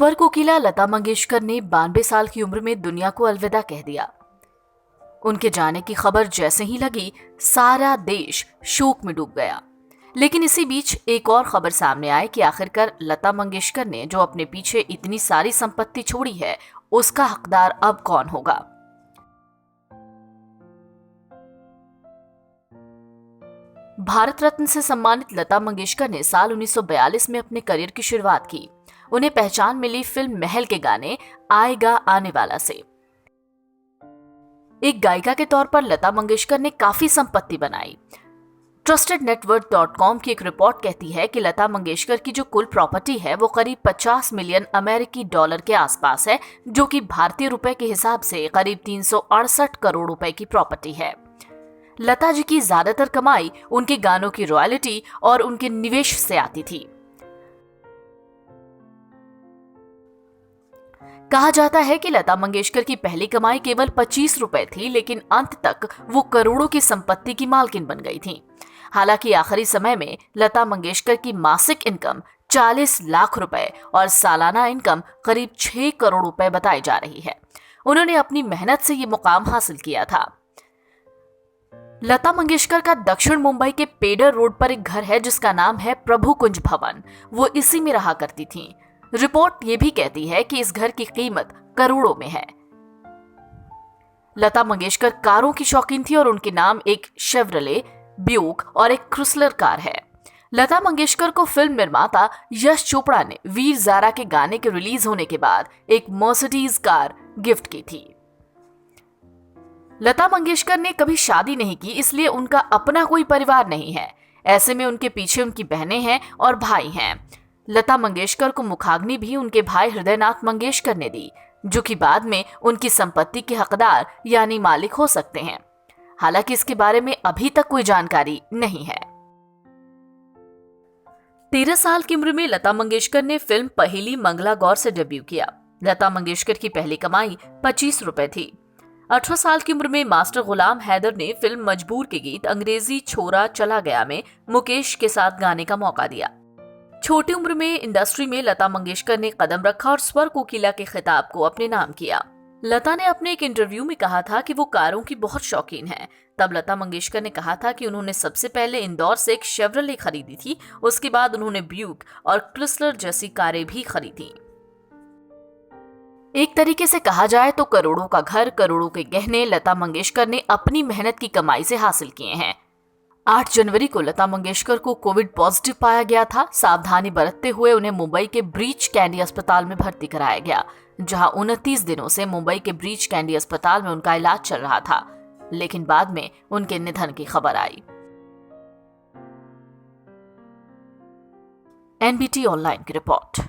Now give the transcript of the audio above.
स्वर कोकिला लता मंगेशकर ने 92 साल की उम्र में दुनिया को अलविदा कह दिया। उनके जाने की खबर जैसे ही लगी, सारा देश शोक में डूब गया। लेकिन इसी बीच एक और खबर सामने आई कि आखिरकार लता मंगेशकर ने जो अपने पीछे इतनी सारी संपत्ति छोड़ी है, उसका हकदार अब कौन होगा। भारत रत्न से सम्मानित लता मंगेशकर ने साल 1942 में अपने करियर की शुरुआत की। उन्हें पहचान मिली फिल्म महल के गाने आएगा आने वाला से। एक गायिका के तौर पर लता मंगेशकर ने काफी संपत्ति बनाई। TrustedNetWorth.com की एक रिपोर्ट कहती है कि लता मंगेशकर की जो कुल प्रॉपर्टी है वो करीब 50 मिलियन अमेरिकी डॉलर के आसपास है, जो कि भारतीय रुपए के हिसाब से करीब 368 करोड़ रुपए की प्रॉपर्टी है। लता जी की ज्यादातर कमाई उनके गानों की रॉयल्टी और उनके निवेश से आती थी। कहा जाता है कि लता मंगेशकर की पहली कमाई केवल 25 रुपए थी, लेकिन अंत तक वो करोड़ों की संपत्ति की मालकिन बन गई थी। हालांकि आखिरी समय में लता मंगेशकर की मासिक इनकम 40 लाख रुपए और सालाना इनकम करीब 6 करोड़ रुपए बताई जा रही है। उन्होंने अपनी मेहनत से ये मुकाम हासिल किया था। लता मंगेशकर का दक्षिण मुंबई के पेडर रोड पर एक घर है जिसका नाम है प्रभु कुंज भवन। वो इसी में रहा करती थीं। रिपोर्ट ये भी कहती है कि इस घर की कीमत करोड़ों में है। लता मंगेशकर कारों की शौकीन थी और उनके नाम एक शेवरले, ब्यूक और एक क्रिसलर कार है। लता मंगेशकर को फिल्म निर्माता यश चोपड़ा ने वीर ज़ारा के गाने के रिलीज होने के बाद एक मर्सिडीज कार गिफ्ट की थी। लता मंगेशकर ने कभी शादी नहीं की, इसलिए उनका अपना कोई परिवार नहीं है। ऐसे में उनके पीछे उनकी बहनें हैं और भाई हैं। लता मंगेशकर को मुखाग्नि भी उनके भाई हृदयनाथ मंगेशकर ने दी, जो कि बाद में उनकी संपत्ति के हकदार यानी मालिक हो सकते हैं। हालांकि इसके बारे में अभी तक कोई जानकारी नहीं है। 13 साल की उम्र में लता मंगेशकर ने फिल्म पहेली मंगला गौर से डेब्यू किया। लता मंगेशकर की पहली कमाई 25 रुपए थी। 18 साल की उम्र में मास्टर गुलाम हैदर ने फिल्म मजबूर के गीत अंग्रेजी छोरा चला गया में मुकेश के साथ गाने का मौका दिया। छोटी उम्र में इंडस्ट्री में लता मंगेशकर ने कदम रखा और स्वर कोकिला के खिताब को अपने नाम किया। लता ने अपने एक इंटरव्यू में कहा था कि वो कारों की बहुत शौकीन हैं। तब लता मंगेशकर ने कहा था कि उन्होंने सबसे पहले इंदौर से एक शेवरले खरीदी थी, उसके बाद उन्होंने ब्यूक और क्रिसलर जैसी कारें भी खरीदी। एक तरीके से कहा जाए तो करोड़ों का घर, करोड़ों के गहने लता मंगेशकर ने अपनी मेहनत की कमाई से हासिल किए हैं। 8 जनवरी को लता मंगेशकर को कोविड पॉजिटिव पाया गया था। सावधानी बरतते हुए उन्हें मुंबई के ब्रीच कैंडी अस्पताल में भर्ती कराया गया, जहां 29 दिनों से मुंबई के ब्रीच कैंडी अस्पताल में उनका इलाज चल रहा था। लेकिन बाद में उनके निधन की खबर आई। NBT ऑनलाइन की रिपोर्ट।